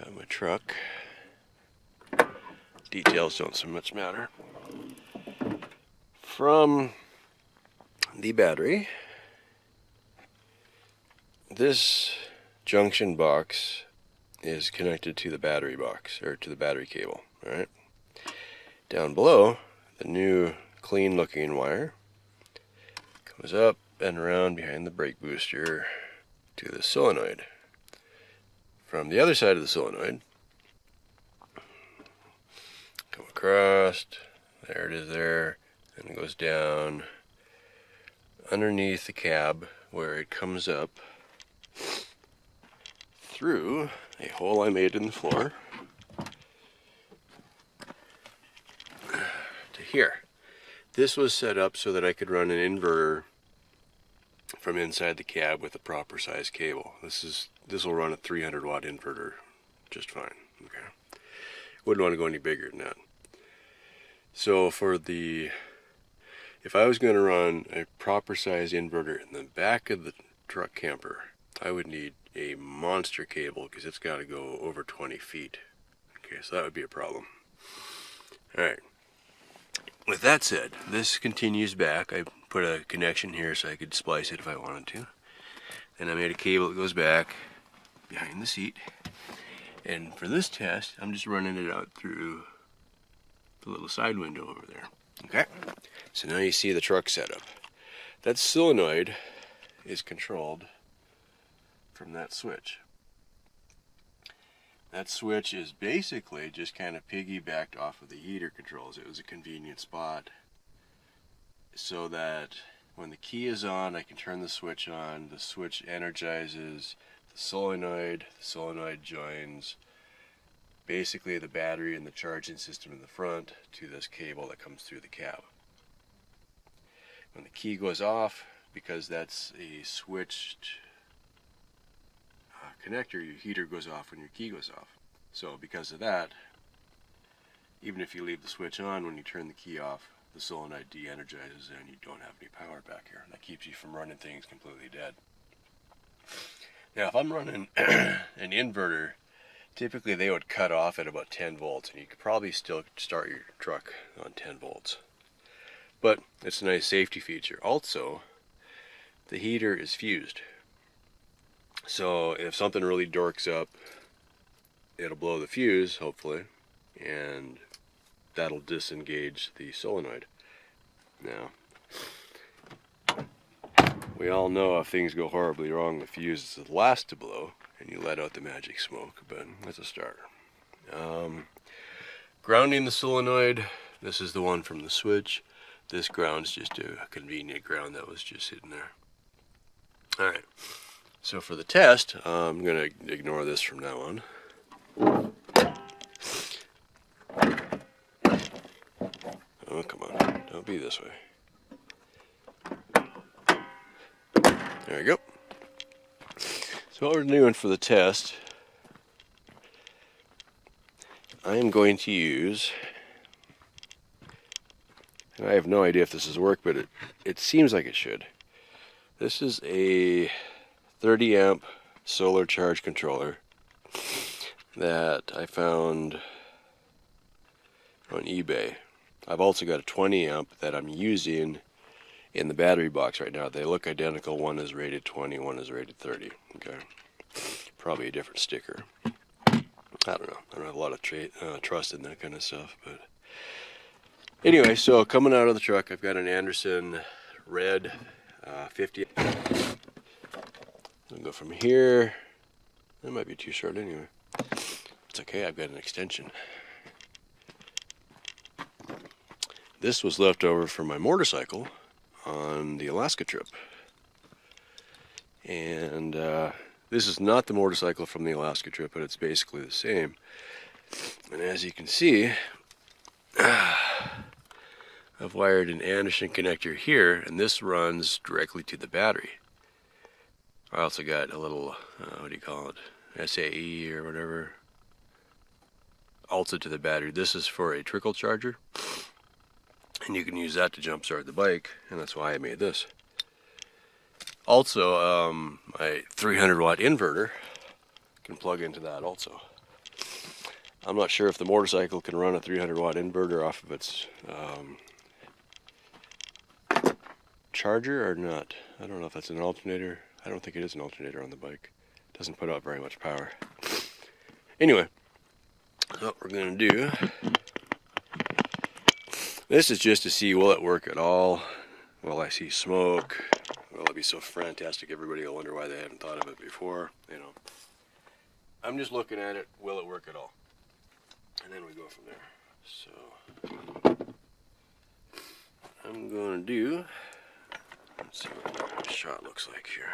Got my truck. Details don't so much matter. From the battery, this junction box is connected to the battery box, or to the battery cable. Alright. Down below, the new clean looking wire comes up and around behind the brake booster to the solenoid. From the other side of the solenoid, come across, there it is there, and it goes down underneath the cab where it comes up through a hole I made in the floor to here. This was set up so that I could run an inverter from inside the cab with a proper size cable. This will run a 300 watt inverter just fine. Okay. Wouldn't want to go any bigger than that. So if I was going to run a proper size inverter in the back of the truck camper, I would need a monster cable because it's got to go over 20 feet. Okay, so that would be a problem. Alright. With that said, this continues back. I put a connection here so I could splice it if I wanted to. And I made a cable that goes back behind the seat. And for this test, I'm just running it out through the little side window over there. Okay? So now you see the truck setup. That solenoid is controlled from that switch. That switch is basically just kind of piggybacked off of the heater controls. It was a convenient spot so that when the key is on, I can turn the switch on. The switch energizes the solenoid joins basically the battery and the charging system in the front to this cable that comes through the cab. When the key goes off, because that's a switched connector, your heater goes off when your key goes off. So because of that, even if you leave the switch on, when you turn the key off, the solenoid de-energizes and you don't have any power back here. That keeps you from running things completely dead. Now if I'm running an inverter, typically they would cut off at about 10 volts and you could probably still start your truck on 10 volts. But it's a nice safety feature. Also, the heater is fused. So if something really dorks up, it'll blow the fuse, hopefully, and that'll disengage the solenoid. Now, we all know if things go horribly wrong, the fuse is the last to blow, and you let out the magic smoke, but that's a starter. Grounding the solenoid, this is the one from the switch. This ground's just a convenient ground that was just sitting there. Alright. So for the test, I'm going to ignore this from now on. Oh, come on. Don't be this way. There we go. So what we're doing for the test, I am going to use, and I have no idea if this has worked, but it seems like it should. This is a 30 amp solar charge controller that I found on eBay. I've also got a 20 amp that I'm using in the battery box right now. They look identical. One is rated 20, one is rated 30. Okay, probably a different sticker. I don't know. I don't have a lot of trust in that kind of stuff. But anyway, so coming out of the truck, I've got an Anderson red 50. I'll go from here. That might be too short anyway. It's okay, I've got an extension. This was left over from my motorcycle on the Alaska trip. And this is not the motorcycle from the Alaska trip, but it's basically the same. And as you can see, I've wired an Anderson connector here, and this runs directly to the battery. I also got a little, what do you call it, SAE or whatever, also to the battery. This is for a trickle charger, and you can use that to jump start the bike, and that's why I made this. Also, my 300 watt inverter can plug into that also. I'm not sure if the motorcycle can run a 300 watt inverter off of its charger or not. I don't know if that's an alternator. I don't think it is an alternator on the bike. It doesn't put out very much power. Anyway, what we're going to do, this is just to see, will it work at all? Will I see smoke? Will it be so fantastic everybody will wonder why they haven't thought of it before? You know, I'm just looking at it, will it work at all? And then we go from there. So I'm going to do, let's see what the shot looks like here.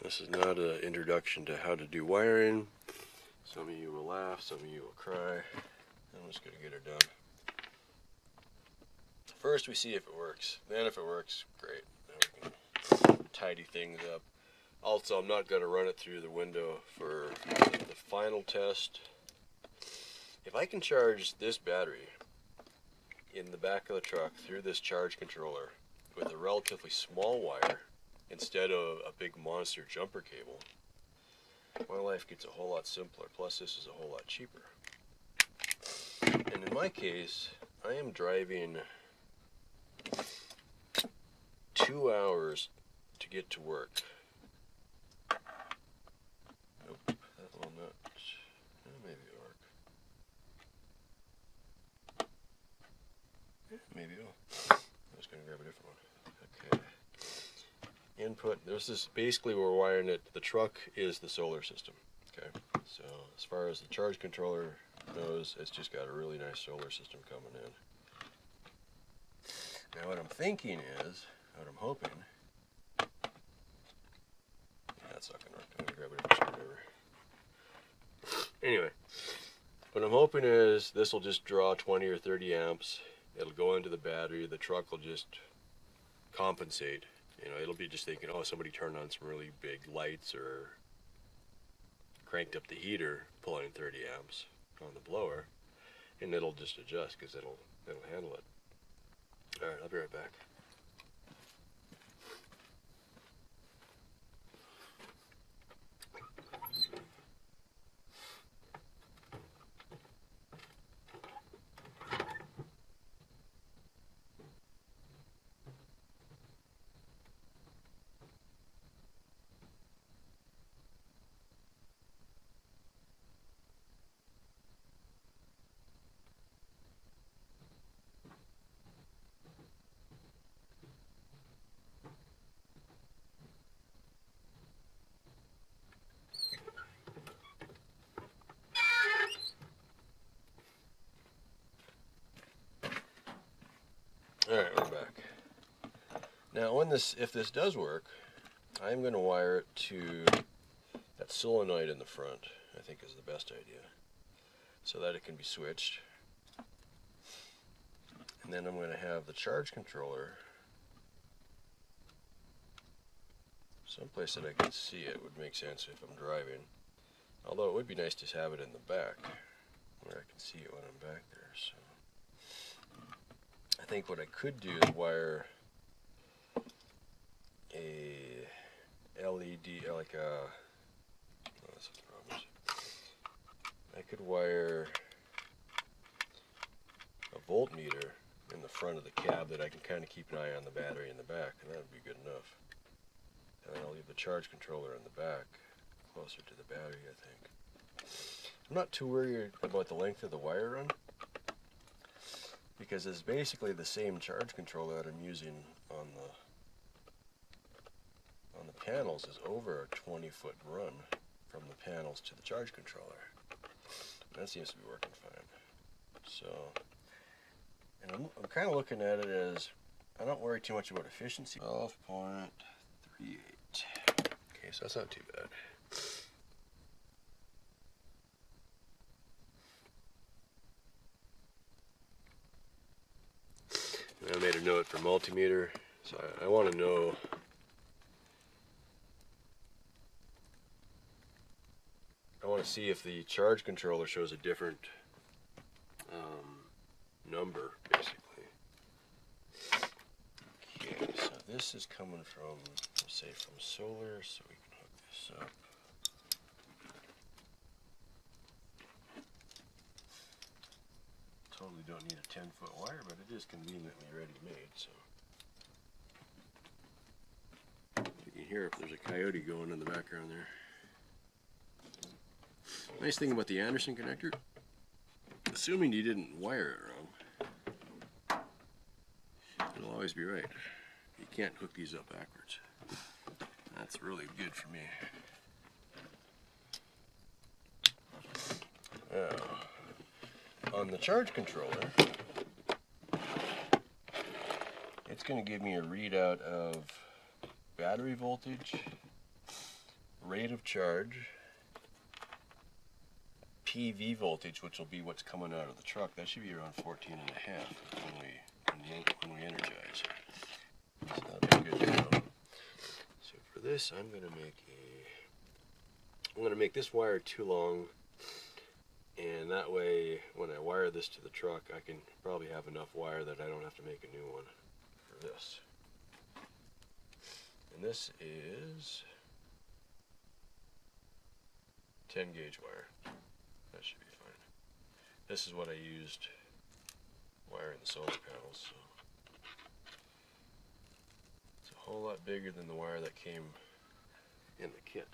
This is not an introduction to how to do wiring. Some of you will laugh, some of you will cry. I'm just going to get her done. First we see if it works. Then if it works, great. Then we can tidy things up. Also, I'm not going to run it through the window for the final test. If I can charge this battery in the back of the truck through this charge controller with a relatively small wire instead of a big monster jumper cable, my life gets a whole lot simpler. Plus, this is a whole lot cheaper. And in my case, I am driving 2 hours to get to work. Nope, that will not. Maybe it'll work. Maybe it'll. I'm just going to grab a different one. Okay. Input. This is basically we're wiring it. The truck is the solar system. Okay. So as far as the charge controller goes, it's just got a really nice solar system coming in. Now what I'm thinking is, what I'm hoping, that's not going to work. I'm going to grab a different screwdriver. Anyway, what I'm hoping is this will just draw 20 or 30 amps. It'll go into the battery. The truck will just compensate. You know, it'll be just thinking, oh, somebody turned on some really big lights or cranked up the heater, pulling 30 amps on the blower, and it'll just adjust because it'll handle it. All right, I'll be right back. Alright, we're back. Now if this does work, I'm going to wire it to that solenoid in the front, I think is the best idea, so that it can be switched. And then I'm going to have the charge controller someplace that I can see it. Would make sense if I'm driving, although it would be nice to have it in the back where I can see it when I'm back there. So I think what I could do is wire a LED, like a, oh, this is problems. I could wire a voltmeter in the front of the cab that I can kind of keep an eye on the battery in the back, and that would be good enough. And then I'll leave the charge controller in the back, closer to the battery, I think. I'm not too worried about the length of the wire run, because it's basically the same charge controller that I'm using on the panels is over a 20-foot run from the panels to the charge controller. That seems to be working fine. So, and I'm kind of looking at it as, I don't worry too much about efficiency. 12.38. Okay, so that's not too bad. And I made a note for multimeter, so I want to know to see if the charge controller shows a different number, basically. Okay, so this is coming from, let's say, from solar, so we can hook this up. probably don't need a 10-foot wire, but it is conveniently ready-made, so. You can hear if there's a coyote going in the background there. Nice thing about the Anderson connector, assuming you didn't wire it wrong, it'll always be right. You can't hook these up backwards. That's really good for me. Now, on the charge controller, it's going to give me a readout of battery voltage, rate of charge, PV voltage, which will be what's coming out of the truck. That should be around 14.5 when we energize. So that'll be good to know. So for this, I'm going to make this wire too long, and that way when I wire this to the truck, I can probably have enough wire that I don't have to make a new one for this. And this is 10 gauge wire. That should be fine. This is what I used wiring the solar panels. So it's a whole lot bigger than the wire that came in the kit.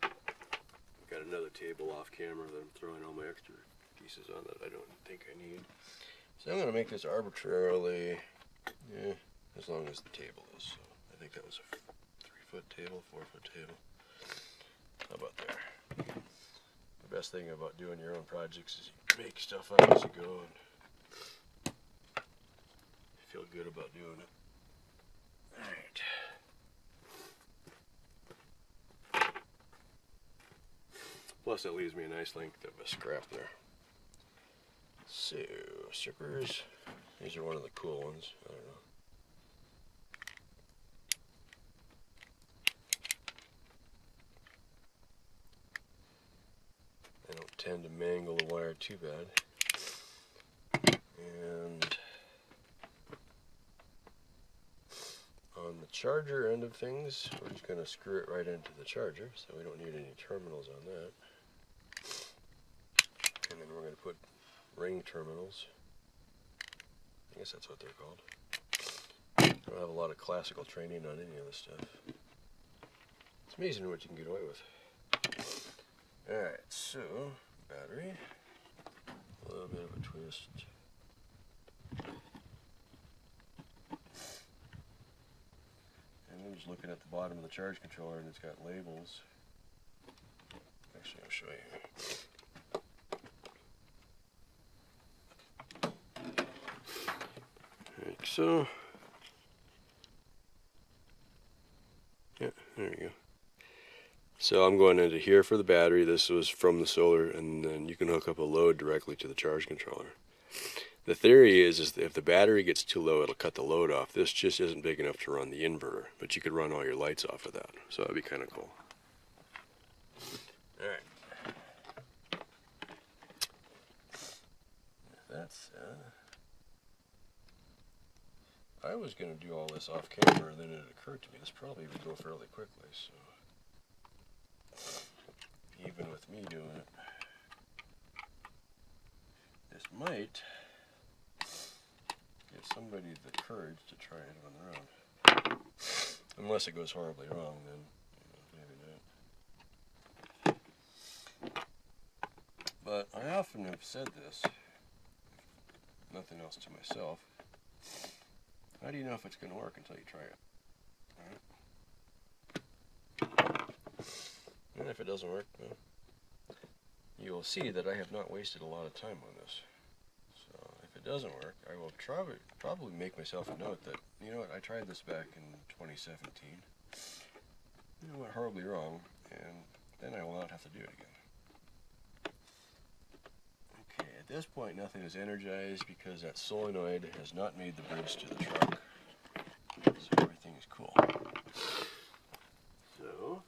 I've got another table off camera that I'm throwing all my extra pieces on that I don't think I need. So I'm going to make this arbitrarily, as long as the table is. So I think that was a 3-foot table, 4-foot table. How about there? The best thing about doing your own projects is you make stuff up as you go and feel good about doing it. Alright. Plus that leaves me a nice length of a scrap there. So, strippers. These are one of the cool ones. I don't know. I don't tend to mangle the wire too bad. And on the charger end of things, we're just going to screw it right into the charger, so we don't need any terminals on that. And then we're going to put ring terminals. I guess that's what they're called. I don't have a lot of classical training on any of this stuff. It's amazing what you can get away with. Alright, so, battery. A little bit of a twist. And I'm just looking at the bottom of the charge controller and it's got labels. Actually, I'll show you. Like so. Yeah, there you go. So I'm going into here for the battery. This was from the solar, and then you can hook up a load directly to the charge controller. The theory is if the battery gets too low, it'll cut the load off. This just isn't big enough to run the inverter, but you could run all your lights off of that. So that'd be kind of cool. Alright. That's I was going to do all this off camera, and then it occurred to me this probably would go fairly quickly, so even with me doing it, this might give somebody the courage to try it on their own. Unless it goes horribly wrong, then maybe not. But I often have said this, if nothing else to myself. How do you know if it's going to work until you try it? Alright. And if it doesn't work, well, you will see that I have not wasted a lot of time on this. So if it doesn't work, I will probably make myself a note that, you know what, I tried this back in 2017. It went horribly wrong, and then I will not have to do it again. Okay, at this point nothing is energized because that solenoid has not made the bridge to the truck. So everything is cool. So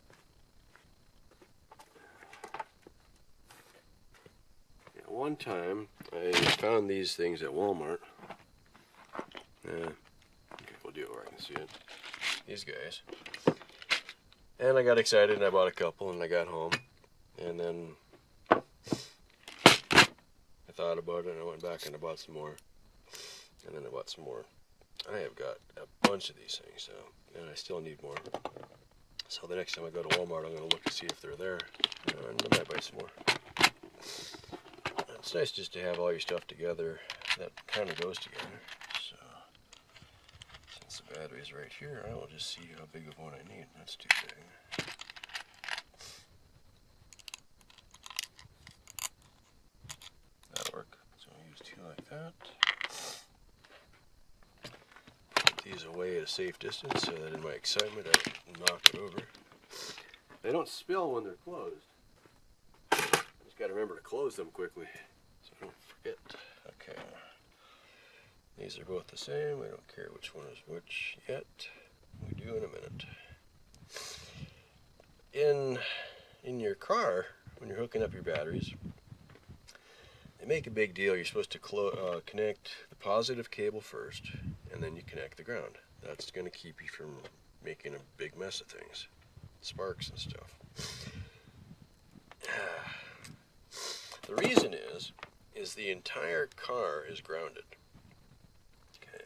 one time I found these things at Walmart. Okay, we'll do it where I can see it. These guys. And I got excited and I bought a couple and I got home. And then I thought went back and I bought some more. And then I bought some more. I have got a bunch of these things, so, and I still need more. So the next time I go to Walmart, I'm going to look to see if they're there, and I might buy some more. It's nice just to have all your stuff together that kind of goes together. So, since the battery's right here, I will just see how big of one I need. That's too big. That'll work. So I'll use two like that. Put these away at a safe distance so that in my excitement I don't knock it over. They don't spill when they're closed. Just got to remember to close them quickly so I don't forget. Okay. These are both the same. I don't care which one is which yet. We do in a minute. In your car, when you're hooking up your batteries, they make a big deal. You're supposed to connect the positive cable first, and then you connect the ground. That's going to keep you from making a big mess of things, sparks and stuff. The reason is the entire car is grounded. Okay.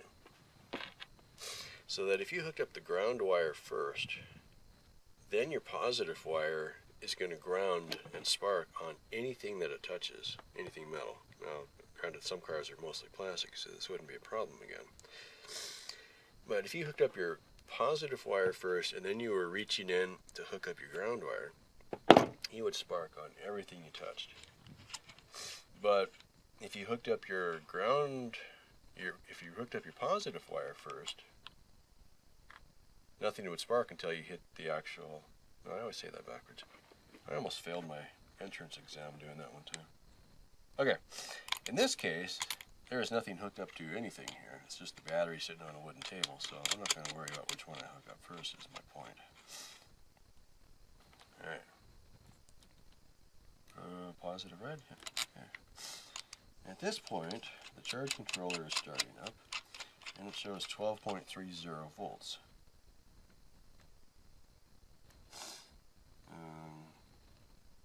So that if you hooked up the ground wire first, then your positive wire is going to ground and spark on anything that it touches, anything metal. Now, granted, some cars are mostly plastic, so this wouldn't be a problem again. But if you hooked up your positive wire first, and then you were reaching in to hook up your ground wire, you would spark on everything you touched. But if you hooked up your if you hooked up your positive wire first, nothing would spark until you hit the actual. No, I always say that backwards. I almost failed my entrance exam doing that one too. Okay, in this case, there is nothing hooked up to anything here. It's just the battery sitting on a wooden table, so I'm not going to worry about which one I hook up first is my point. Alright. Positive red? Okay. At this point, the charge controller is starting up, and it shows 12.30 volts.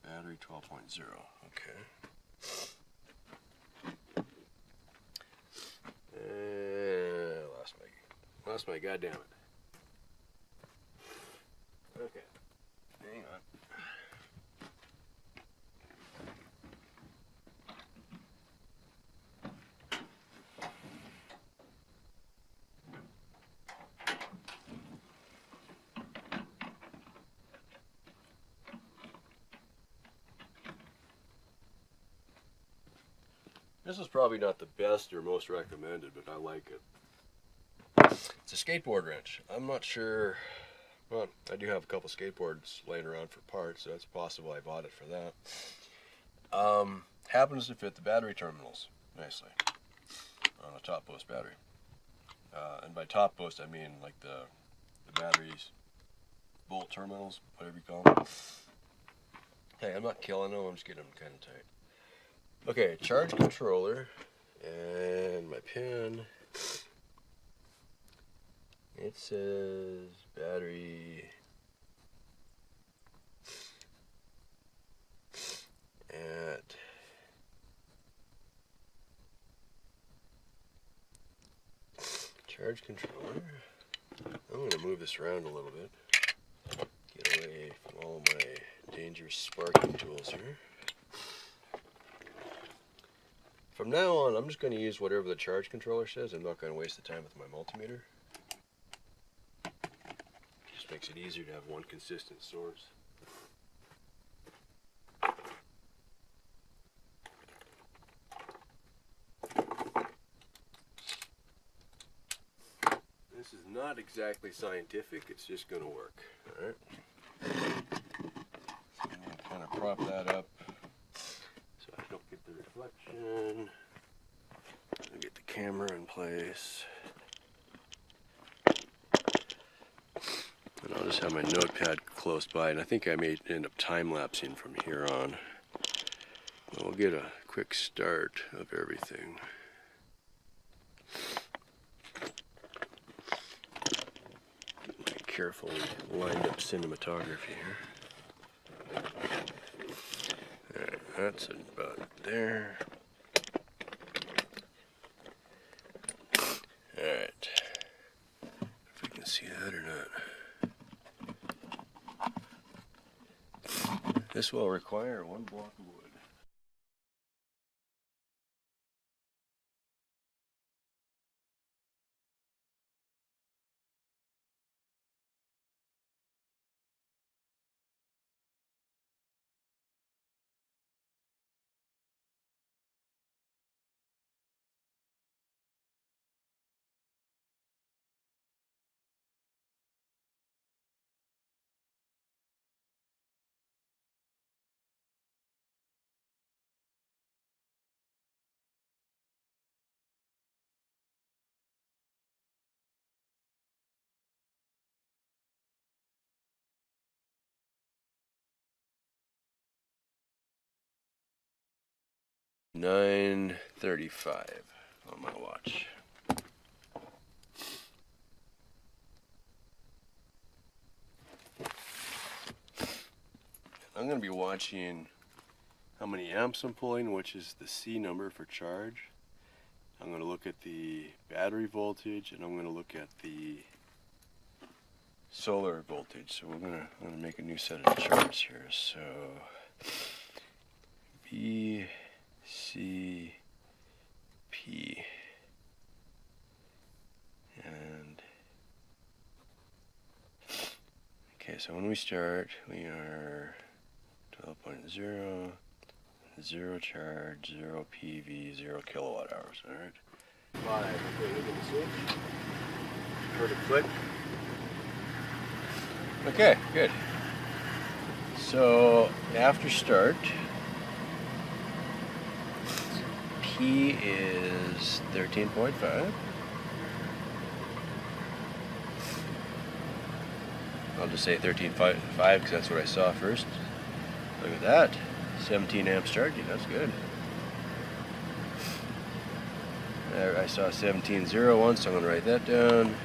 Battery 12.0. Okay. Lost my goddamn it. Okay. Hang on. This is probably not the best or most recommended, but I like it. It's a skateboard wrench. I'm not sure. Well, I do have a couple skateboards laying around for parts, so it's possible I bought it for that. Happens to fit the battery terminals nicely on a top post battery. And by top post, I mean like the batteries, bolt terminals, whatever you call them. Hey, I'm not killing them. I'm just getting them kind of tight. Okay, charge controller and my pin. It says battery at charge controller. I'm going to move this around a little bit. Get away from all my dangerous sparking tools here. From now on, I'm just going to use whatever the charge controller says. I'm not going to waste the time with my multimeter. Just makes it easier to have one consistent source. This is not exactly scientific, it's just going to work. Alright. So I'm going to kind of prop that up so I don't get the reflection. I'll get the camera in place. And I'll just have my notepad close by, and I think I may end up time-lapsing from here on. But we'll get a quick start of everything. My carefully lined up cinematography here. Alright, that's about there. This will require 1 block of wood. $9:35 on my watch. I'm going to be watching how many amps I'm pulling, which is the C number for charge. I'm going to look at the battery voltage, and I'm going to look at the solar voltage. So I'm going to make a new set of charts here. So B, C, P, and okay, so when we start, we are 12.0, 0 charge, 0 PV, 0 kilowatt hours. All right. 5. Okay, look at the switch. Heard a click. Okay, good. So after start, P is 13.5. I'll just say 13.5 because that's what I saw first. Look at that. 17 amps charging, that's good. I saw 17.0 once, so I'm going to write that down.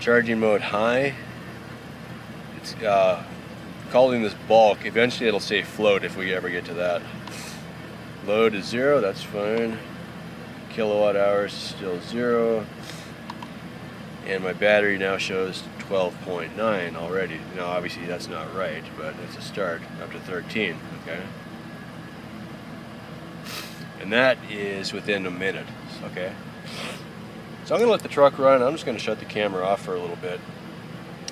Charging mode high. It's calling this bulk. Eventually it'll say float if we ever get to that. Load is 0, that's fine. Kilowatt hours is still 0. And my battery now shows 12.9 already. Now obviously that's not right, but it's a start up to 13, okay? And that is within a minute, okay? So I'm gonna let the truck run. I'm just gonna shut the camera off for a little bit,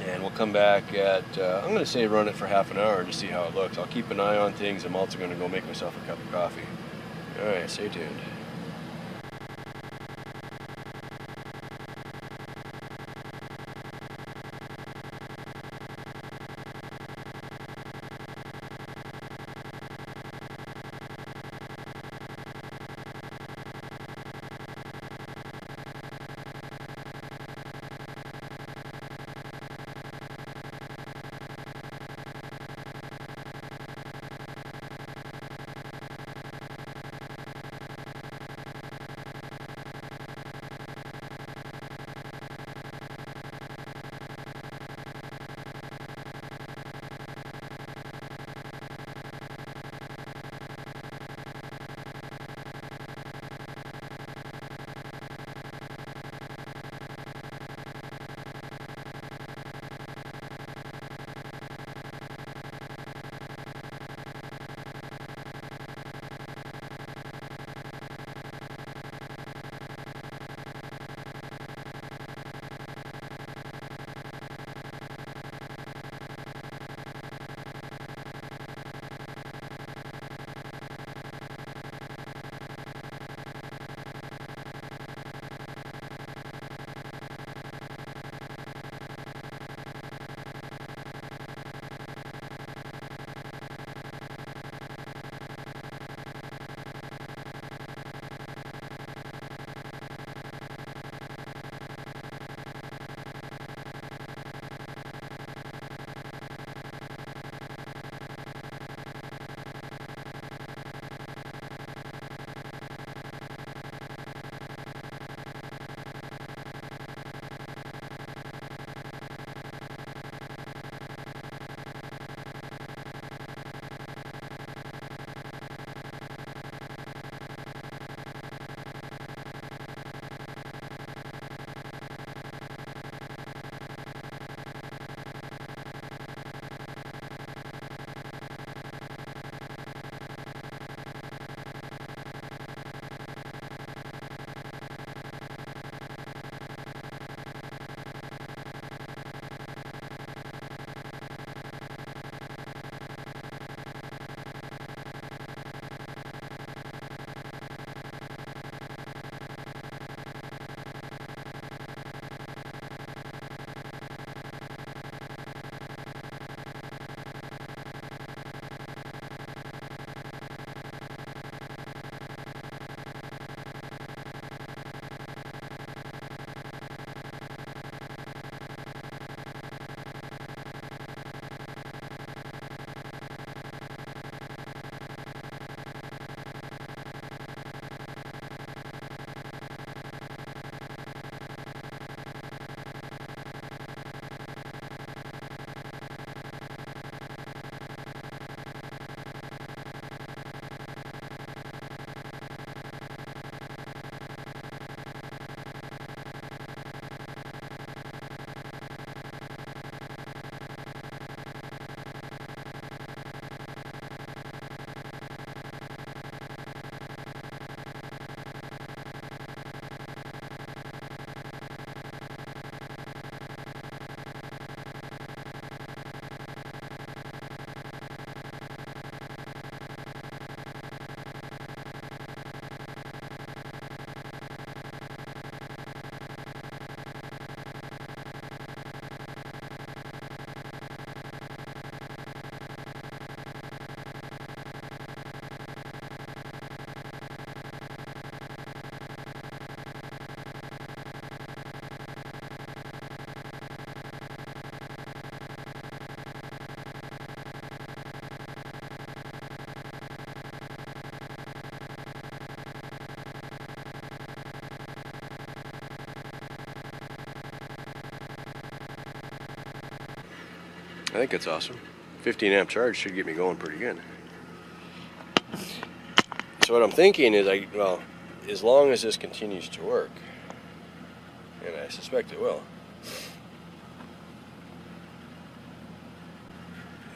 and we'll come back at, I'm gonna say run it for half an hour and just see how it looks. I'll keep an eye on things. I'm also gonna go make myself a cup of coffee. All right, stay tuned. I think it's awesome. 15 amp charge should get me going pretty good. So what I'm thinking is, well, as long as this continues to work, and I suspect it will,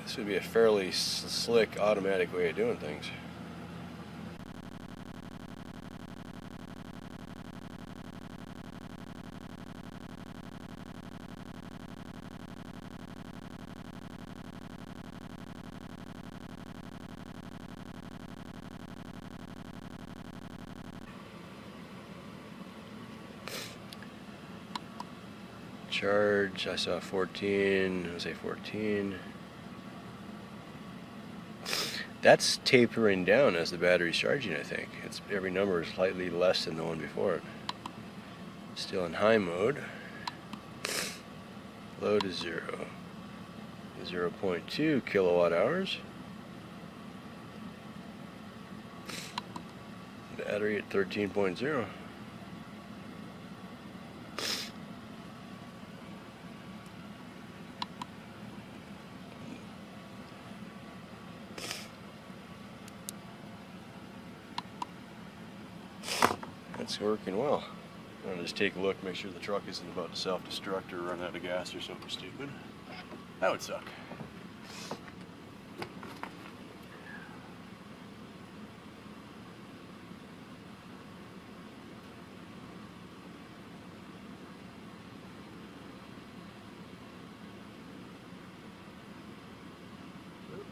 this would be a fairly slick automatic way of doing things. Charge, I saw 14, I'll say 14. That's tapering down as the battery's charging, I think. Every number is slightly less than the one before it. Still in high mode. Low to 0. 0.2 kilowatt hours. Battery at 13.0. That's working well. I'm gonna just take a look, make sure the truck isn't about to self-destruct or run out of gas or something stupid. That would suck.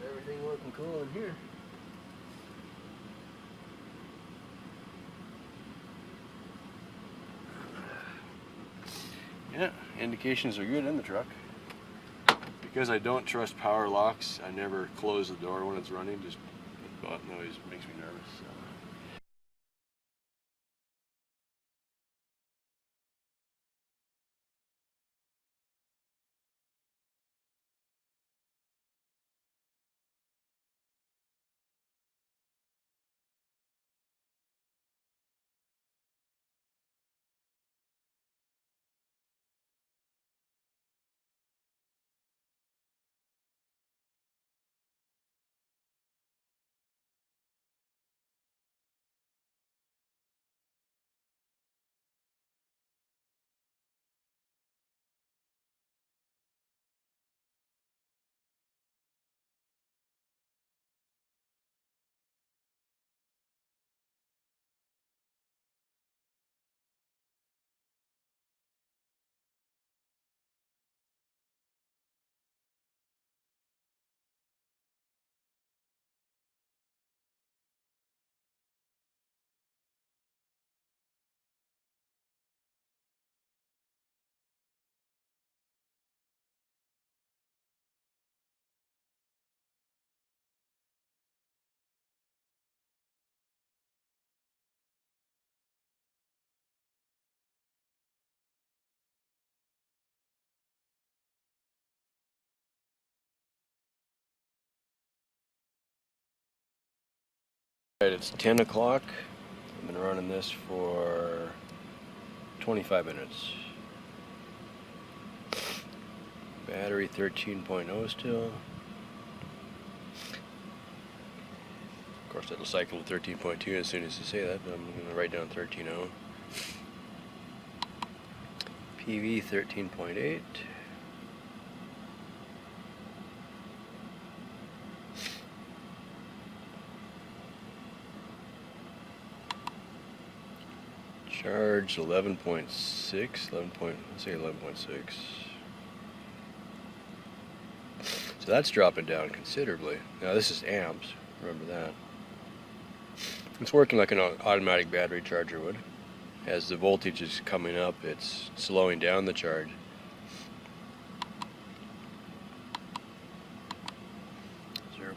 Everything working cool in here. Yeah, indications are good in the truck. Because I don't trust power locks, I never close the door when it's running. Just the butt noise makes me nervous. So. Right, it's 10 o'clock. I've been running this for 25 minutes. Battery 13.0 still. Of course, it'll cycle to 13.2 as soon as you say that, but I'm going to write down 13.0. PV 13.8. Charge 11.6, let's say 11.6. So that's dropping down considerably. Now this is amps, remember that. It's working like an automatic battery charger would. As the voltage is coming up, it's slowing down the charge.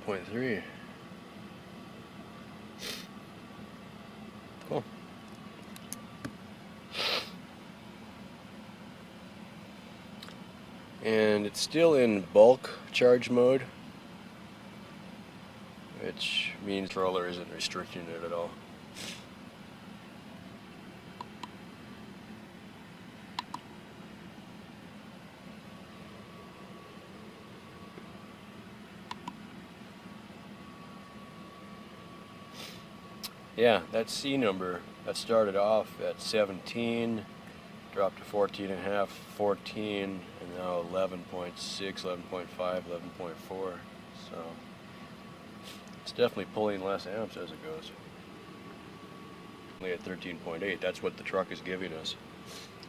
.3. Cool. And it's still in bulk charge mode, which means the controller isn't restricting it at all. Yeah, that C number that started off at 17, dropped to 14.5, 14, and now 11.6, 11.5, 11.4. So it's definitely pulling less amps as it goes. Only at 13.8, that's what the truck is giving us.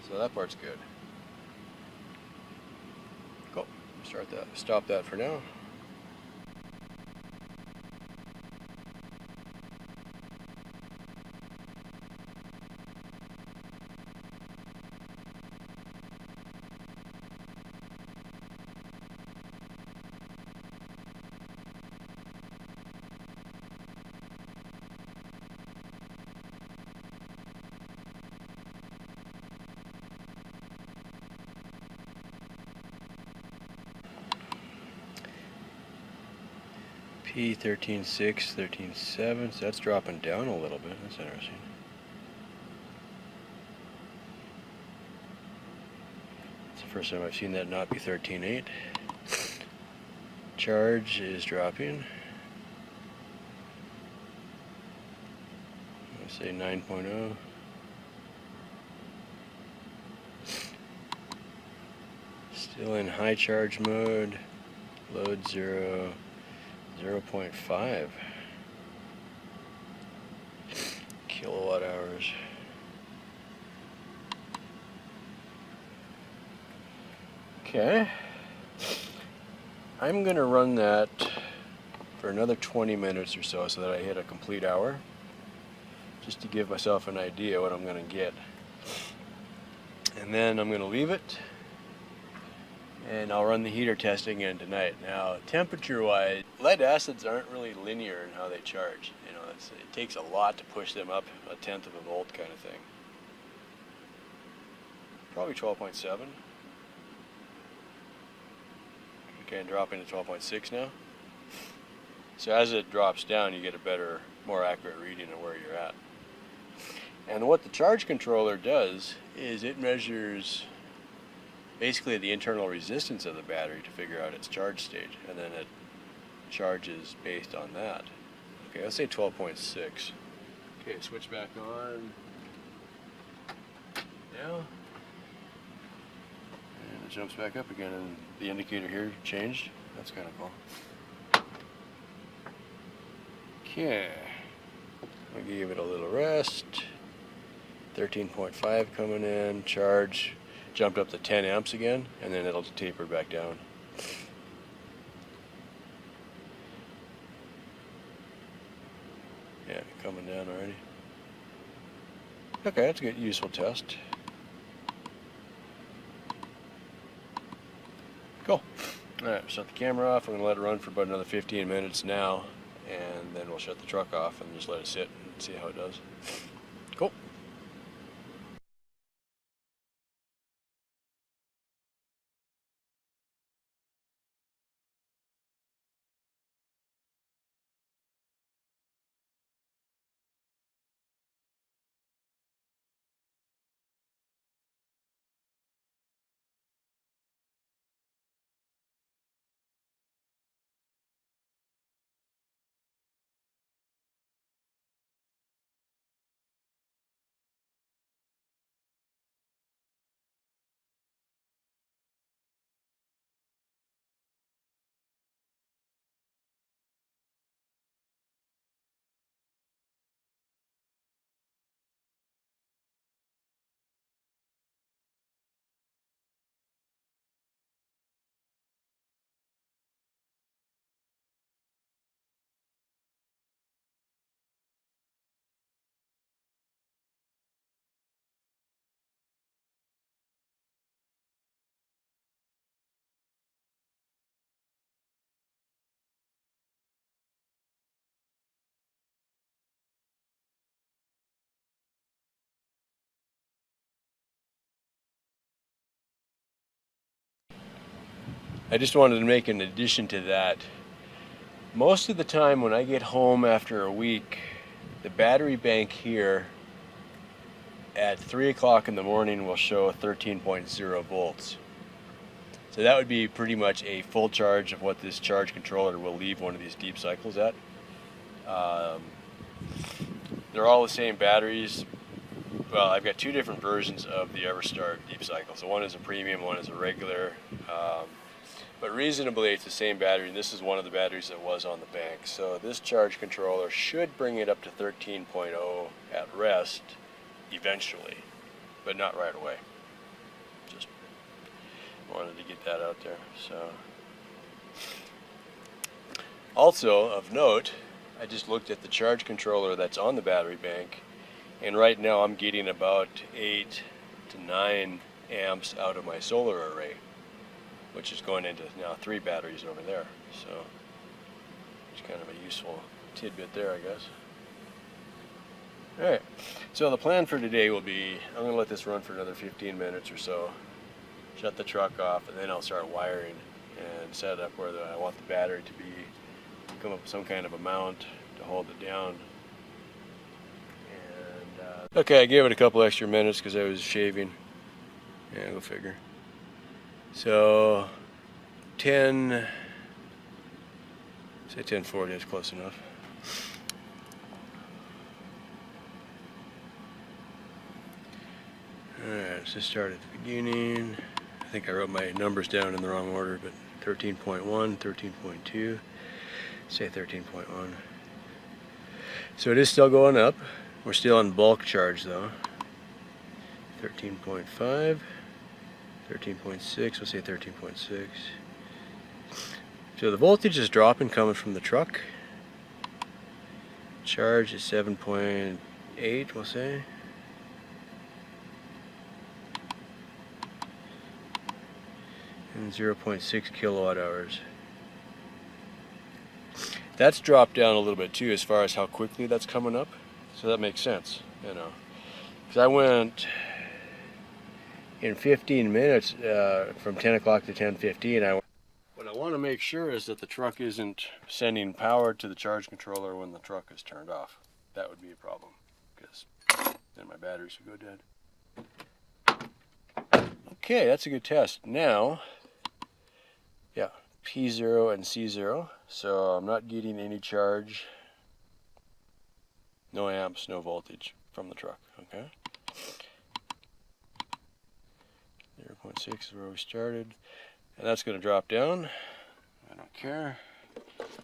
So that part's good. Cool. Stop that for now. P 13.6, 13.7, so that's dropping down a little bit. That's interesting. It's the first time I've seen that not be 13.8. Charge is dropping. Let's say 9.0. Still in high charge mode. Load 0. 0.5 kilowatt hours. Okay, I'm gonna run that for another 20 minutes or so that I hit a complete hour, just to give myself an idea what I'm gonna get, and then I'm gonna leave it. And I'll run the heater test again tonight. Now, temperature-wise, lead acids aren't really linear in how they charge. You know, it takes a lot to push them up 1/10 of a volt kind of thing. Probably 12.7. Okay, dropping to 12.6 now. So as it drops down, you get a better, more accurate reading of where you're at. And what the charge controller does is it measures basically the internal resistance of the battery to figure out its charge state, and then it charges based on that. Okay, let's say 12.6. Okay, switch back on now, and it jumps back up again, and the indicator here changed. That's kind of cool. Okay, I'll give it a little rest. 13.5 coming in, charge jumped up to 10 amps again, and then it'll taper back down. Yeah, coming down already. Okay, that's a good, useful test. Cool. Alright, shut the camera off. I'm going to let it run for about another 15 minutes now, and then we'll shut the truck off and just let it sit and see how it does. Cool. I just wanted to make an addition to that. Most of the time when I get home after a week, the battery bank here at 3 o'clock in the morning will show 13.0 volts. So that would be pretty much a full charge of what this charge controller will leave one of these deep cycles at. They're all the same batteries. Well, I've got two different versions of the EverStart Deep Cycle. So one is a premium, one is a regular. But reasonably, it's the same battery, and this is one of the batteries that was on the bank. So this charge controller should bring it up to 13.0 at rest eventually, but not right away. Just wanted to get that out there. So, also of note, I just looked at the charge controller that's on the battery bank, and right now I'm getting about 8 to 9 amps out of my solar array, which is going into now 3 batteries over there. So it's kind of a useful tidbit there, I guess. Alright, so the plan for today will be, I'm going to let this run for another 15 minutes or so, shut the truck off, and then I'll start wiring and set up where I want the battery to be, come up with some kind of a mount to hold it down. And okay, I gave it a couple extra minutes because I was shaving. Yeah, go figure. So 10, say 10:40 is close enough. Alright, so start at the beginning. I think I wrote my numbers down in the wrong order, but 13.1, 13.2, say 13.1. So it is still going up. We're still on bulk charge though. 13.5, 13.6, we'll say 13.6. So the voltage is dropping coming from the truck. Charge is 7.8, we'll say. And 0.6 kilowatt hours. That's dropped down a little bit too as far as how quickly that's coming up. So that makes sense, you know. Because I went in 15 minutes from 10 o'clock to 10:15. What I want to make sure is that the truck isn't sending power to the charge controller when the truck is turned off. That would be a problem, because then my batteries would go dead. Okay, that's a good test. Now, yeah, P0 and C0. So I'm not getting any charge, no amps, no voltage from the truck, okay? 0.6 is where we started, and that's going to drop down. I don't care.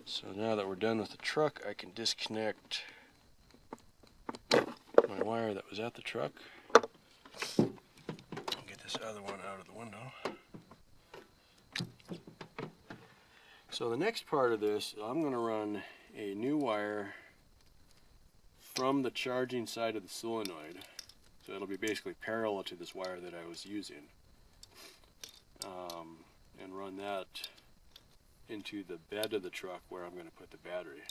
So now that we're done with the truck, I can disconnect my wire that was at the truck. Get this other one out of the window. So the next part of this, I'm going to run a new wire from the charging side of the solenoid. So it'll be basically parallel to this wire that I was using. And run that into the bed of the truck where I'm going to put the battery.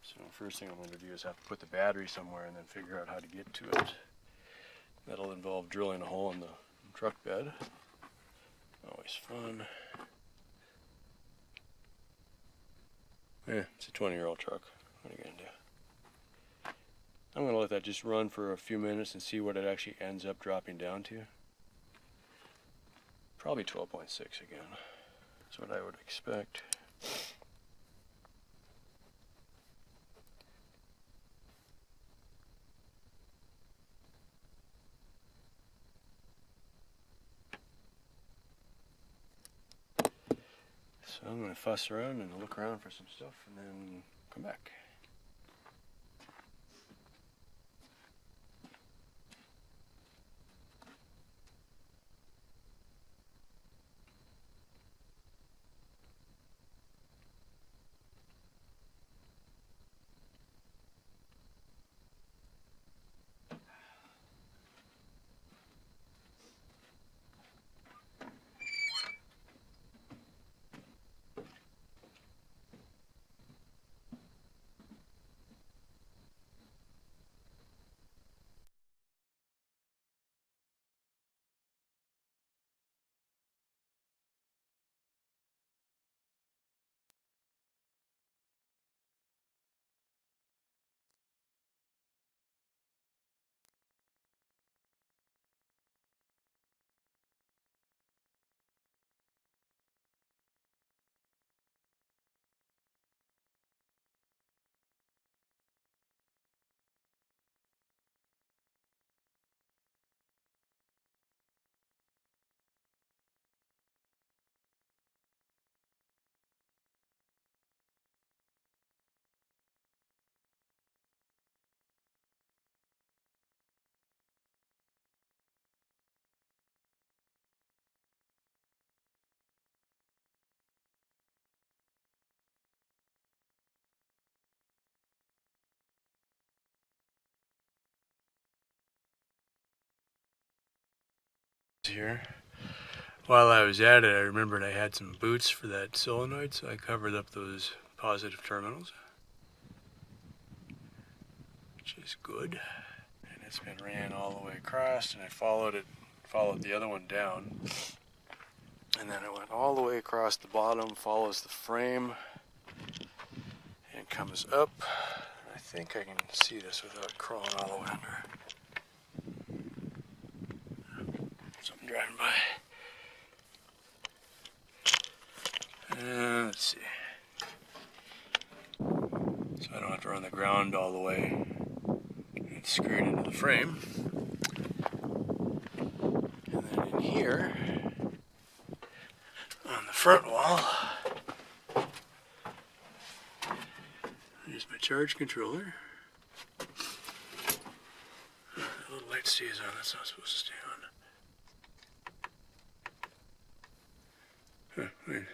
So the first thing I'm going to do is have to put the battery somewhere and then figure out how to get to it. That'll involve drilling a hole in the truck bed. Always fun. Yeah, it's a 20-year-old truck. What are you going to do? I'm going to let that just run for a few minutes and see what it actually ends up dropping down to. Probably 12.6 again. That's what I would expect. So I'm going to fuss around and look around for some stuff and then come back. Here. While I was at it, I remembered I had some boots for that solenoid, so I covered up those positive terminals, which is good. And it's been ran all the way across, and I followed the other one down, and then it went all the way across the bottom, follows the frame, and comes up. I think I can see this without crawling all the way under. Something driving by. Let's see. So I don't have to run the ground all the way. It's screwed into the frame. And then in here, on the front wall, there's my charge controller. The little light stays on, that's not supposed to stay on. Wait.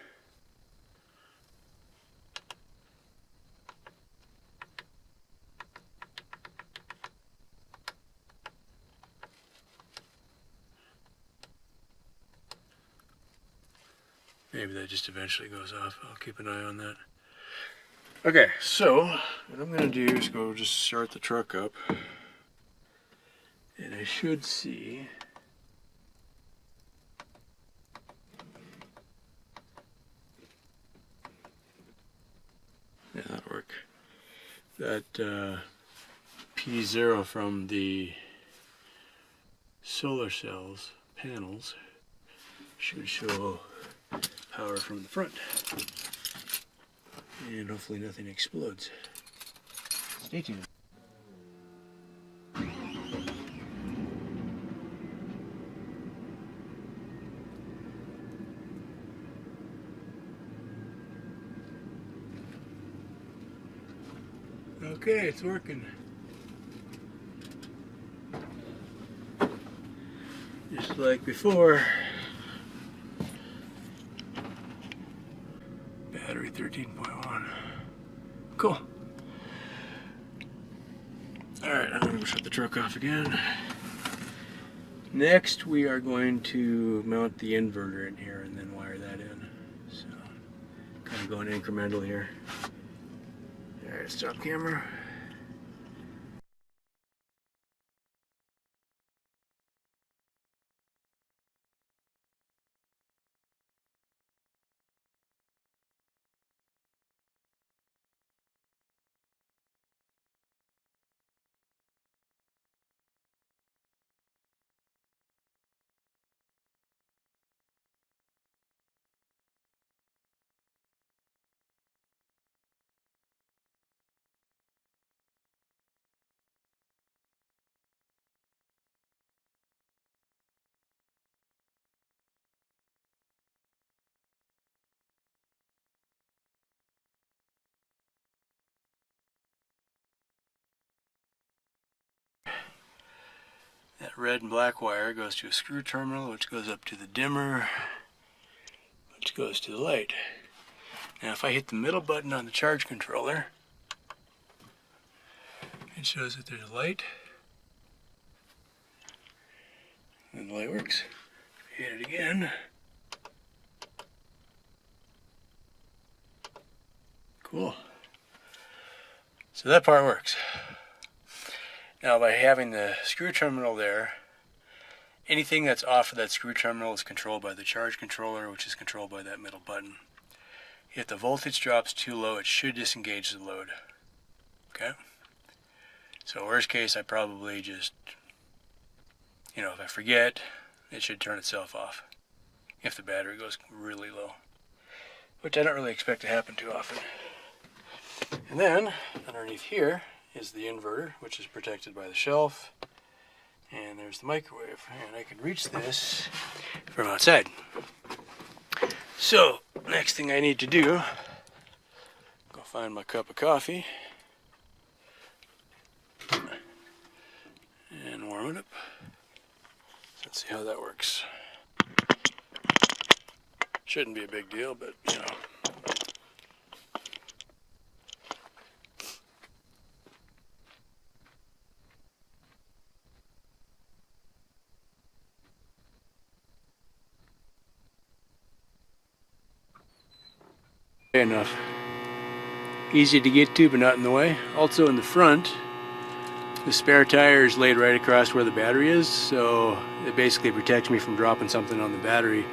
Maybe that just eventually goes off. I'll keep an eye on that. Okay, so what I'm going to do is go just start the truck up. And I should see. Yeah, that'll work. That P0 from the solar cells panels should show power from the front, and hopefully nothing explodes. Stay tuned. Okay, it's working. Just like before. Battery 13.1. Cool. Alright, I'm going to shut the truck off again. Next, we are going to mount the inverter in here and then wire that in. So, kind of going incremental here. Alright, stop camera. That red and black wire goes to a screw terminal, which goes up to the dimmer, which goes to the light. Now if I hit the middle button on the charge controller, it shows that there's a light, and the light works. Hit it again. Cool. So that part works. Now by having the screw terminal there, anything that's off of that screw terminal is controlled by the charge controller, which is controlled by that middle button. If the voltage drops too low, it should disengage the load. Okay? So worst case, I probably just, if I forget, it should turn itself off if the battery goes really low, which I don't really expect to happen too often. And then underneath here is the inverter, which is protected by the shelf, and there's the microwave, and I can reach this from outside. So next thing I need to do, go find my cup of coffee and warm it up. Let's see how that works. Shouldn't be a big deal, but Enough. Easy to get to, but not in the way. Also in the front, the spare tire is laid right across where the battery is, so it basically protects me from dropping something on the battery.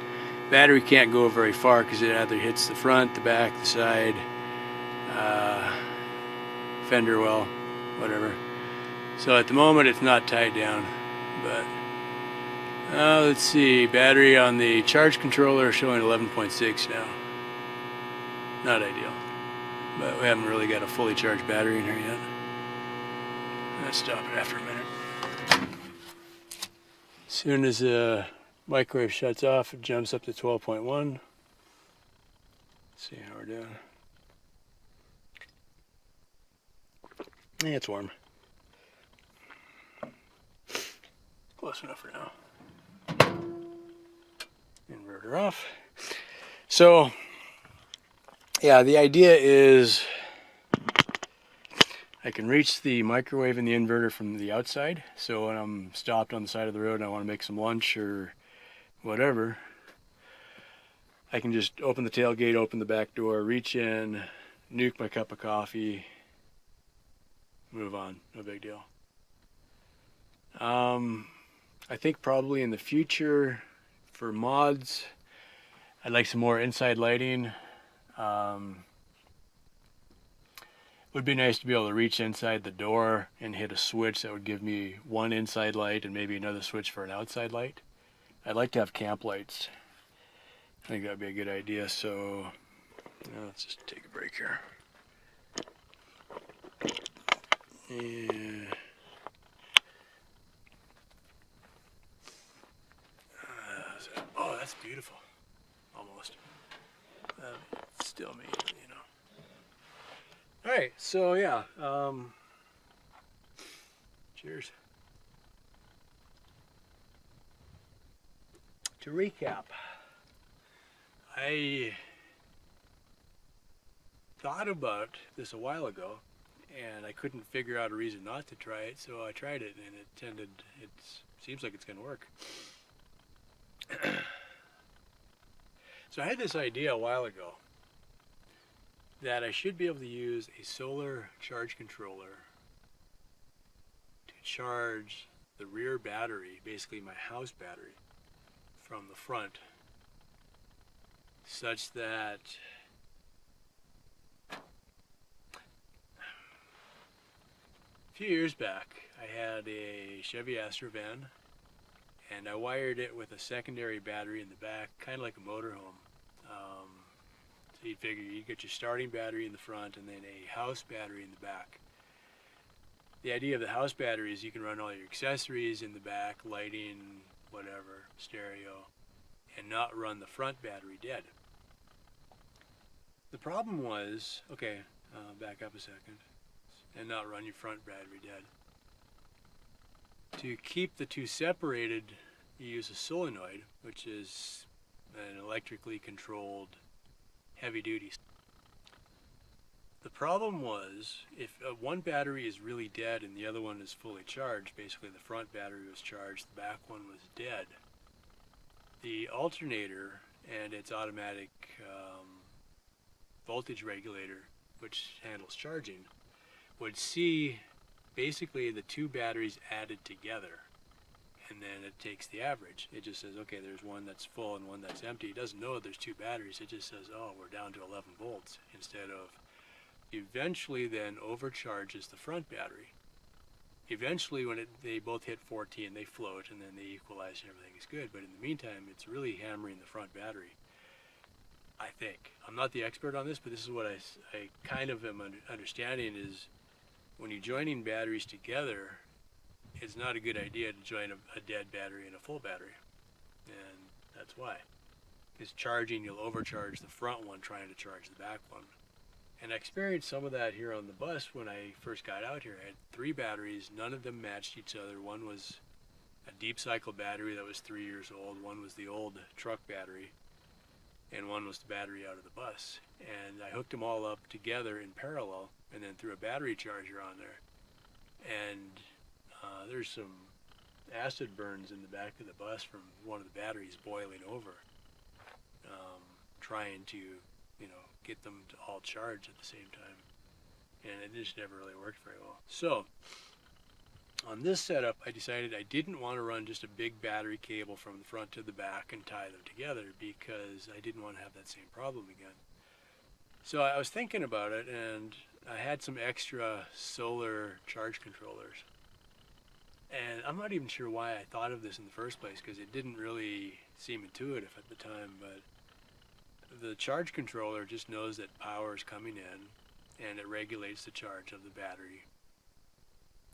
Battery can't go very far because it either hits the front, the back, the side, fender well, whatever. So at the moment it's not tied down, but let's see, battery on the charge controller showing 11.6 now. Not ideal, but we haven't really got a fully charged battery in here yet. Let's stop it after a minute. As soon as the microwave shuts off, it jumps up to 12.1. Let's see how we're doing. Yeah, it's warm. Close enough for now. Inverter off. So, yeah, the idea is I can reach the microwave and the inverter from the outside. So when I'm stopped on the side of the road and I want to make some lunch or whatever, I can just open the tailgate, open the back door, reach in, nuke my cup of coffee, move on. No big deal. I think probably in the future for mods, I'd like some more inside lighting. Would be nice to be able to reach inside the door and hit a switch that would give me one inside light and maybe another switch for an outside light. I'd like to have camp lights. I think that'd be a good idea. So let's just take a break here. Yeah. Oh, that's beautiful. Almost. Still me, you know. All right, so yeah. Cheers. To recap, I thought about this a while ago, and I couldn't figure out a reason not to try it, so I tried it, and it seems like it's going to work. So I had this idea a while ago that I should be able to use a solar charge controller to charge the rear battery, basically my house battery, from the front, such that a few years back I had a Chevy Astra van, and I wired it with a secondary battery in the back, kind of like a motorhome. So you'd figure you'd get your starting battery in the front and then a house battery in the back. The idea of the house battery is you can run all your accessories in the back, lighting, whatever, stereo, and not run the front battery dead. The problem was, back up a second, and not run your front battery dead. To keep the two separated, you use a solenoid, which is an electrically controlled heavy duty. The problem was, if one battery is really dead and the other one is fully charged, basically the front battery was charged, the back one was dead, the alternator and its automatic voltage regulator, which handles charging, would see basically the two batteries added together, and then it takes the average. It just says, okay, there's one that's full and one that's empty. It doesn't know there's two batteries. It just says, oh, we're down to 11 volts, instead of eventually then overcharges the front battery. Eventually, when they both hit 14, they float, and then they equalize and everything is good. But in the meantime, it's really hammering the front battery, I think. I'm not the expert on this, but this is what I kind of am understanding is when you're joining batteries together, it's not a good idea to join a dead battery and a full battery. And that's why. Because charging, you'll overcharge the front one trying to charge the back one. And I experienced some of that here on the bus when I first got out here. I had 3 batteries, none of them matched each other. One was a deep cycle battery that was 3 years old, one was the old truck battery, and one was the battery out of the bus. And I hooked them all up together in parallel and then threw a battery charger on there. And there's some acid burns in the back of the bus from one of the batteries boiling over, trying to, get them to all charge at the same time. And it just never really worked very well. So on this setup, I decided I didn't want to run just a big battery cable from the front to the back and tie them together, because I didn't want to have that same problem again. So I was thinking about it, and I had some extra solar charge controllers. And I'm not even sure why I thought of this in the first place, because it didn't really seem intuitive at the time, but the charge controller just knows that power is coming in, and it regulates the charge of the battery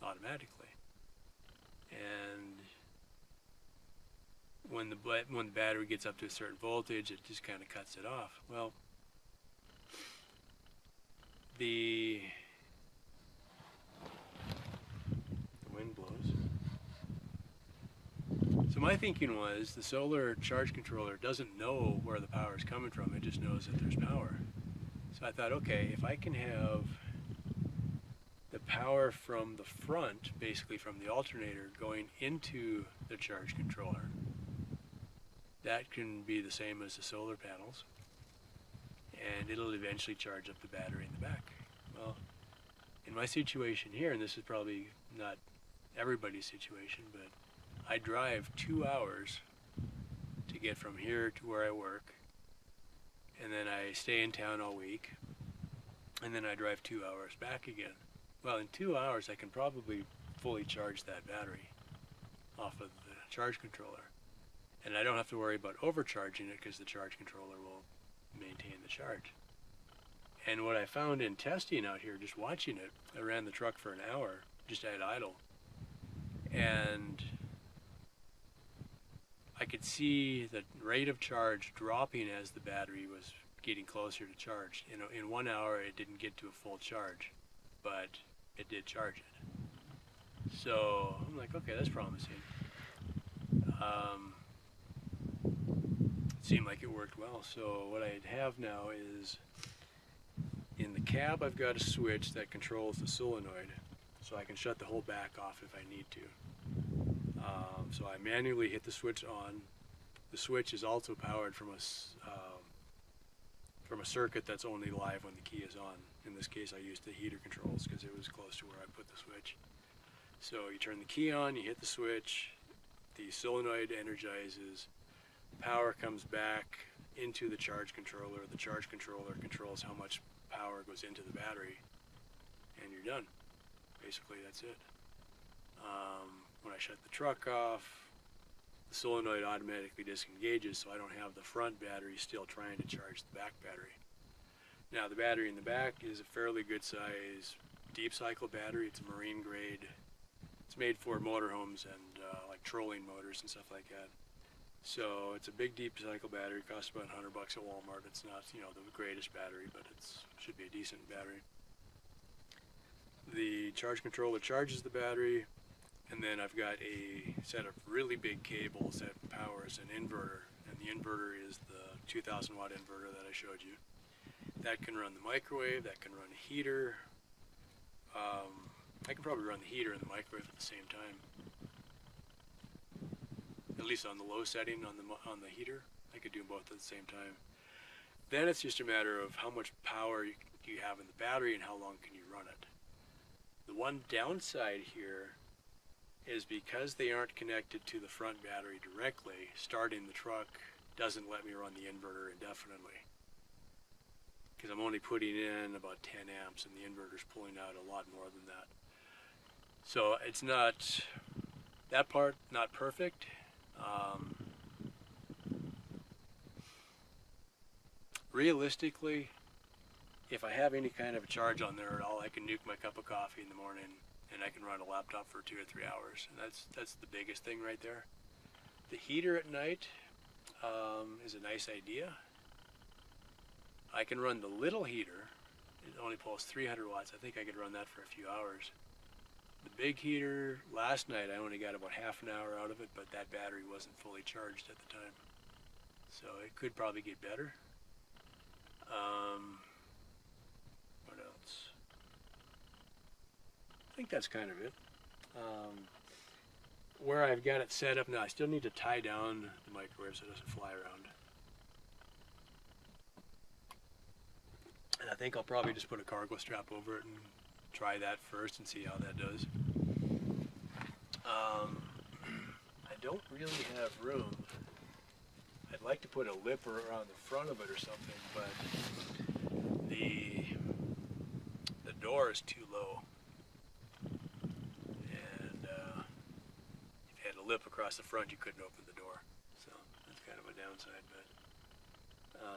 automatically. And when the battery gets up to a certain voltage, it just kind of cuts it off. Well, the wind blows. So my thinking was, the solar charge controller doesn't know where the power is coming from, it just knows that there's power. So I thought, okay, if I can have the power from the front, basically from the alternator, going into the charge controller, that can be the same as the solar panels, and it'll eventually charge up the battery in the back. Well, in my situation here, and this is probably not everybody's situation, but I drive 2 hours to get from here to where I work, and then I stay in town all week, and then I drive 2 hours back again. Well, in 2 hours I can probably fully charge that battery off of the charge controller, and I don't have to worry about overcharging it, because the charge controller will maintain the charge. And what I found in testing out here, just watching it, I ran the truck for an hour just at idle, and I could see the rate of charge dropping as the battery was getting closer to charge. In 1 hour it didn't get to a full charge, but it did charge it. So I'm like, okay, that's promising. It seemed like it worked well. So what I have now is, in the cab I've got a switch that controls the solenoid, so I can shut the whole back off if I need to. So I manually hit the switch on. The switch is also powered from a circuit that's only live when the key is on. In this case I used the heater controls because it was close to where I put the switch. So you turn the key on, you hit the switch, the solenoid energizes, power comes back into the charge controller controls how much power goes into the battery, and you're done. Basically that's it. When I shut the truck off, the solenoid automatically disengages, so I don't have the front battery still trying to charge the back battery. Now the battery in the back is a fairly good size deep cycle battery. It's a marine grade. It's made for motorhomes and like trolling motors and stuff like that. So it's a big deep cycle battery. It costs about $100 at Walmart. It's not, the greatest battery, but it should be a decent battery. The charge controller charges the battery, and then I've got a set of really big cables that powers an inverter, and the inverter is the 2,000 watt inverter that I showed you. That can run the microwave, that can run a heater. I can probably run the heater and the microwave at the same time. At least on the low setting on the heater, I could do both at the same time. Then it's just a matter of how much power you have in the battery and how long can you run it. The one downside here is, because they aren't connected to the front battery directly, starting the truck doesn't let me run the inverter indefinitely, because I'm only putting in about 10 amps and the inverter's pulling out a lot more than that. So it's not, that part not perfect. Realistically, if I have any kind of a charge on there at all, I can nuke my cup of coffee in the morning and I can run a laptop for 2 or 3 hours. And that's the biggest thing right there. The heater at night is a nice idea. I can run the little heater. It only pulls 300 watts. I think I could run that for a few hours. The big heater, last night I only got about half an hour out of it, but that battery wasn't fully charged at the time. So it could probably get better. What else? I think that's kind of it. Where I've got it set up now, I still need to tie down the microwave so it doesn't fly around. And I think I'll probably just put a cargo strap over it and try that first and see how that does. I don't really have room. I'd like to put a lip around the front of it or something, but the door is too low. And if you had a lip across the front, you couldn't open the door. So that's kind of a downside, but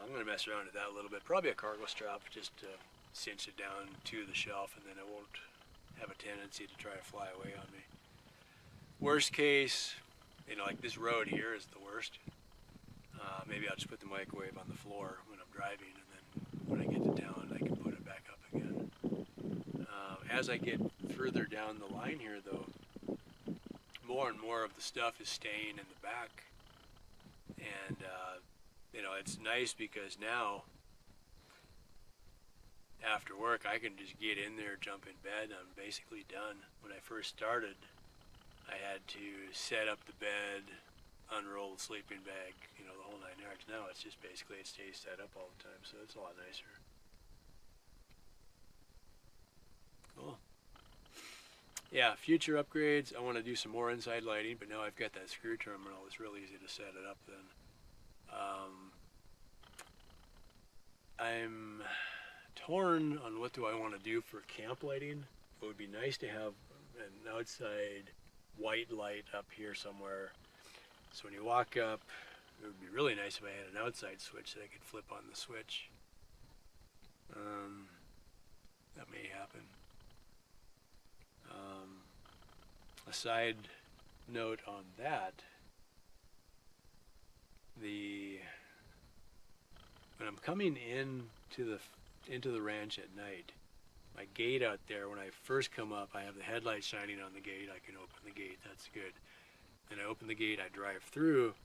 I'm going to mess around with that a little bit. Probably a cargo strap just to cinch it down to the shelf, and then it won't have a tendency to try to fly away on me. Worst case, you know, like this road here is the worst. Maybe I'll just put the microwave on the floor when I'm driving, and then when I get to town, I can put it back up again. As I get further down the line here, though, more and more of the stuff is staying in the back. And, you know, it's nice because now, after work, I can just get in there, jump in bed, and I'm basically done. When I first started, I had to set up the bed, unroll the sleeping bag, you know, the whole 9 yards. Now it's just basically it stays set up all the time, so it's a lot nicer. Cool. Yeah, future upgrades, I want to do some more inside lighting, but now I've got that screw terminal, it's real easy to set it up then. I'm torn on what do I want to do for camp lighting. It would be nice to have an outside white light up here somewhere. So when you walk up, it would be really nice if I had an outside switch that I could flip on the switch. That may happen. A side note on that, when I'm coming into the ranch at night, my gate out there, when I first come up, I have the headlight shining on the gate. I can open the gate, that's good. Then I open the gate, I drive through.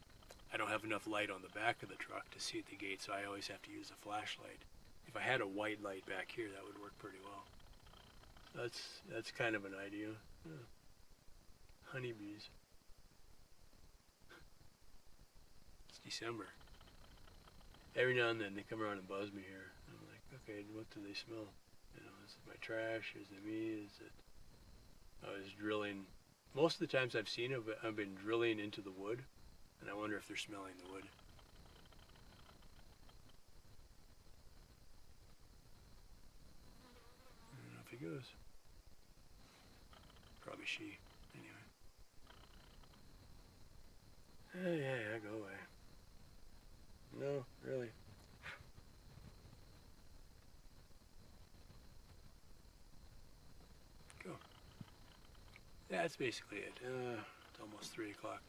I don't have enough light on the back of the truck to see at the gate, so I always have to use a flashlight. If I had a white light back here, that would work pretty well. That's kind of an idea. Yeah. Honeybees. It's December. Every now and then they come around and buzz me here. I'm like, okay, what do they smell? You know, is it my trash? Is it me? Is it... I was drilling. Most of the times I've seen it, I've been drilling into the wood, and I wonder if they're smelling the wood. I don't know if he goes. Probably she. Anyway. Yeah, go away. No, really. Go. That's basically it. It's almost 3 o'clock.